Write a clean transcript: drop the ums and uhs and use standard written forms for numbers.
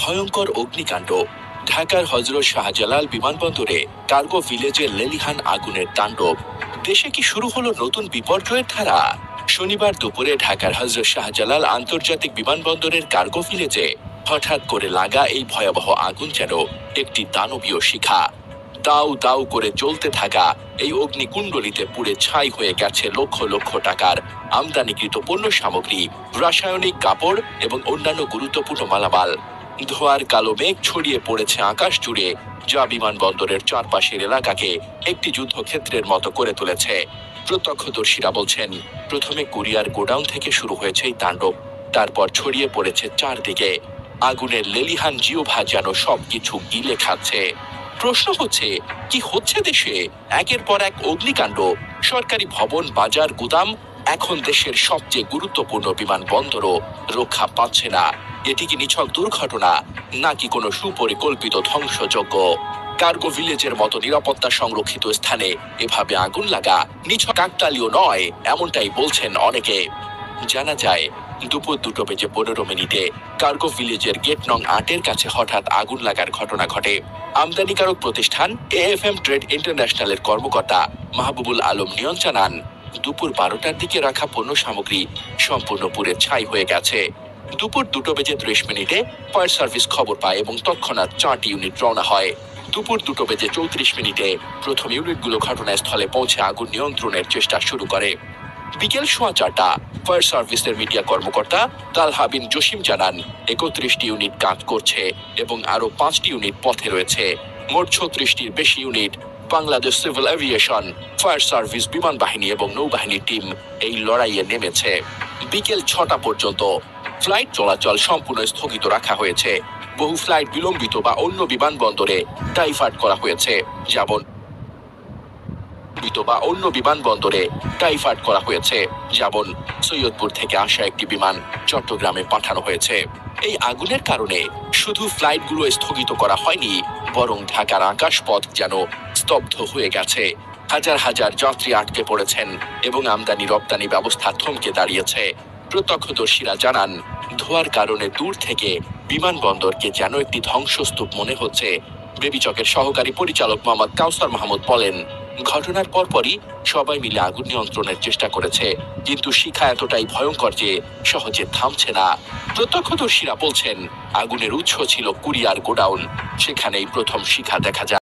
ভয়ঙ্কর অগ্নিকাণ্ড। ঢাকার হযরত শাহজালাল বিমানবন্দরে কার্গো ভিলেজে লেলিহান আগুনের তাণ্ডব। দেশে কি শুরু হলো নতুন বিপর্যয়ের ধারা? শনিবার দুপুরে ঢাকার হযরত শাহজালাল আন্তর্জাতিক বিমানবন্দরের কার্গো ভিলেজে হঠাৎ করে লাগা এই ভয়াবহ আগুন যেন একটি দানবীয় শিখা। দাউ দাউ করে জ্বলতে থাকা এই অগ্নিকুণ্ডলিতে পুড়ে ছাই হয়ে গেছে লক্ষ লক্ষ টাকার আমদানিকৃত পণ্য সামগ্রী, রাসায়নিক কাপড় এবং অন্যান্য গুরুত্বপূর্ণ মালামাল। ধোঁয়ার কালো মেঘ ছড়িয়ে পড়েছে আকাশ জুড়ে, যা বিমানবন্দরের চারপাশের এলাকাকে একটি যুদ্ধক্ষেত্রের মতো করে তুলেছে। প্রত্যক্ষদর্শীরা বলছেন, প্রথমে কুরিয়ার গোডাউন থেকে শুরু হয়েছে এই তাণ্ডব, তারপর ছড়িয়ে পড়েছে চারদিকে। আগুনের লেলিহান জিহ্বা যেন সবকিছু গিলে খাচ্ছে। প্রশ্ন হচ্ছে, কি হচ্ছে দেশে? একের পর এক অগ্নিকাণ্ড, সরকারি ভবন, বাজার, গুদাম, এখন দেশের সবচেয়ে গুরুত্বপূর্ণ বিমানবন্দরও রক্ষা পাচ্ছে না। এটি কি নিছক দুর্ঘটনা, নাকি কোনো সুপরিকল্পিত ধ্বংসযজ্ঞ? কার্গো ভিলেজের মতো নিরাপত্তা সংরক্ষিত স্থানে এভাবে আগুন লাগা নিছক কাকতালীয় নয়, এমনটাই বলছেন অনেকে। জানা যায়, দুপুর 2:15 কার্গো ভিলেজের গেট নং 8-এর কাছে হঠাৎ আগুন লাগার ঘটনা ঘটে। আমদানিকারক প্রতিষ্ঠান এএফএম ট্রেড ইন্টারন্যাশনালের কর্মকর্তা মাহবুবুল আলম নিয়ন জানান, দুপুর 12টার দিকে রাখা পণ্য সামগ্রী সম্পূর্ণ পুড়ে ছাই হয়ে গেছে। দুপুর 2:30 ফায়ার সার্ভিস খবর পায় এবং তৎক্ষণাৎ 4টি ইউনিট রওনা হয়। দুপুর 2:34 প্রথম ইউনিটগুলো ঘটনাস্থলে পৌঁছে আগুন নিয়ন্ত্রণের চেষ্টা শুরু করে। বিকেল 4:15 ফায়ার সার্ভিসের মিডিয়া কর্মকর্তা তালহা বিন জসিম জানান, 31টি ইউনিট কাজ করছে এবং আরো 5টি ইউনিট পথে রয়েছে। মোট 36টির বেশি unit, Bangladesh civil aviation, fire service, বিমান বাহিনী এবং নৌবাহিনীর টিম এই লড়াইয়ে নেমেছে। বিকেল 6টা পর্যন্ত ফ্লাইট চলাচল সম্পূর্ণ স্থগিত রাখা হয়েছে। বহু ফ্লাইট বিলম্বিত বা অন্য বিমানবন্দরে ডাইভার্ট করা হয়েছে, যেমন সৈয়দপুর থেকে আসা একটি বিমান চট্টগ্রামে পাঠানো হয়েছে। এই আগুনের কারণে শুধু ফ্লাইটগুলো স্থগিত করা হয়নি, বরং ঢাকার আকাশপথ যেন স্তব্ধ হয়ে গেছে। হাজার হাজার যাত্রী আটকে পড়েছেন এবং আমদানি রপ্তানি ব্যবস্থা থমকে দাঁড়িয়েছে। প্রত্যক্ষদর্শীরা জানান, ধোঁয়ার কারণে দূর থেকে বিমানবন্দরকে যেন একটি ধ্বংসস্তূপ মনে হচ্ছে। বেবিচকের সহকারী পরিচালক মোহাম্মদ কাউসার মাহমুদ বলেন, ঘটনার পরপরই সবাই মিলে আগুন নিয়ন্ত্রণের চেষ্টা করেছে, কিন্তু শিখা এতটাই ভয়ঙ্কর যে সহজে থামছে না। প্রত্যক্ষদর্শীরা বলছেন, আগুনের উৎস ছিল কুরিয়ার গোডাউন, সেখানেই প্রথম শিখা দেখা যায়।